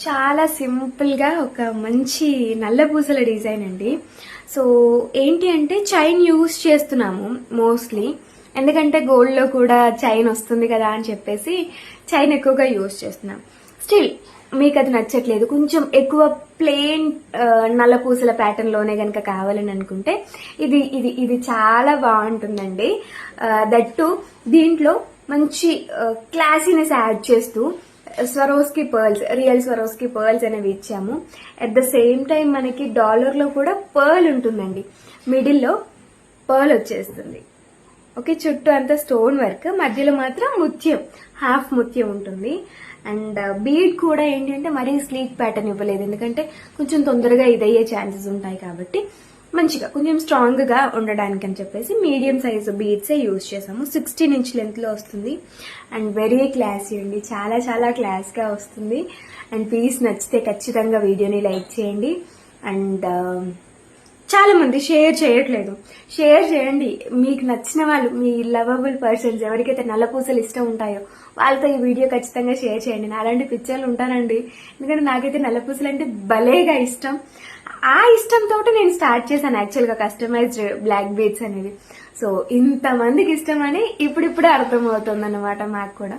చాలా సింపుల్ గా ఒక మంచి నల్ల పూసల డిజైన్ అండి. సో ఏంటి అంటే చైన్ యూజ్ చేస్తున్నాము మోస్ట్లీ, ఎందుకంటే గోల్డ్ లో కూడా చైన్ వస్తుంది కదా అని చెప్పేసి చైన్ ఎక్కువగా యూజ్ చేస్తున్నాం. స్టిల్ మీకు అది నచ్చట్లేదు, కొంచెం ఎక్కువ ప్లెయిన్ నల్ల పూసల ప్యాటర్న్ లోనే గనక కావాలని అనుకుంటే ఇది ఇది ఇది చాలా బాగుంటుందండి. దట్టు దీంట్లో మంచి క్లాసీనెస్ యాడ్ చేస్తూ Swarovski pearls, real Swarovski pearls అనేవి ఇచ్చాము. అట్ ద సేమ్ టైం మనకి డాలర్ లో కూడా పర్ల్ ఉంటుందండి, మిడిల్లో పర్ల్ వచ్చేస్తుంది. ఓకే, చుట్టూ అంతా స్టోన్ వర్క్, మధ్యలో మాత్రం ముత్యం, హాఫ్ ముత్యం ఉంటుంది. అండ్ బీడ్ కూడా ఏంటంటే మరీ స్లీక్ ప్యాటర్న్ ఇవ్వలేదు, ఎందుకంటే కొంచెం తొందరగా ఇదయ్యే ఛాన్సెస్ ఉంటాయి కాబట్టి మంచిగా కొంచెం స్ట్రాంగ్ గా ఉండడానికి అని చెప్పేసి మీడియం సైజు బీడ్సే యూజ్ చేసాము. 16 ఇంచ్ లెంత్ లో వస్తుంది అండ్ వెరీ క్లాసీ అండి, చాలా చాలా క్లాస్ గా వస్తుంది. అండ్ పీస్ నచ్చితే ఖచ్చితంగా వీడియోని లైక్ చేయండి. అండ్ చాలా మంది షేర్ చేయట్లేదు, షేర్ చేయండి. మీకు నచ్చిన వాళ్ళు, మీ లవబుల్ పర్సన్స్ ఎవరికైతే నల్ల పూసలు ఇష్టం ఉంటాయో వాళ్ళతో ఈ వీడియో ఖచ్చితంగా షేర్ చేయండి. అలాంటి పిక్చర్లు ఉంటానండి, ఎందుకంటే నాకైతే నల్ల పూసలు అంటే భలేగా ఇష్టం. ఆ ఇష్టంతో నేను స్టార్ట్ చేశాను యాక్చువల్ గా కస్టమైజ్డ్ బ్లాక్ బీడ్స్ అనేవి. సో ఇంతమందికి ఇష్టం అని ఇప్పుడిప్పుడే అర్థమవుతుంది అనమాట మాకు కూడా.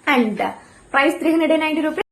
And price 390 rupees.